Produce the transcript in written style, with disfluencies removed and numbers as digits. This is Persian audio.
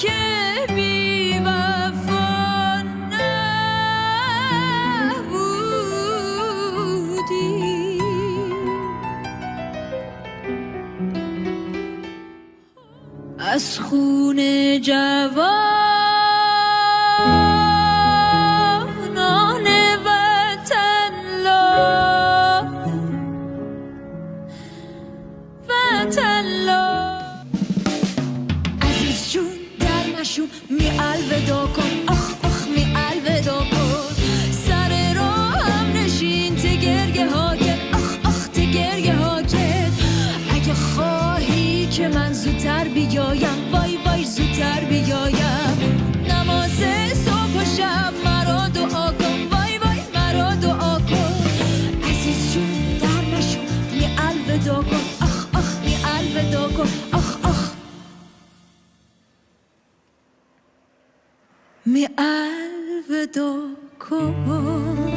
که بی وفا نبودی. از خون جوانان وطن لا عزیز جون در نشو می الودا کن، آخ آخ می الودا کن. سر راه هم نشین تگرگه هاگن، آخ آخ تگرگه هاگن. اگه خواهی که من زودتر بیایم، وای وای زودتر بیایم. نماز صبح و شب مرا دعا کن، وای وای مرا دعا کن. عزیز جون در نشو می الودا کن، آخ آخ می الودا کن، آخ آخ می الودا کن.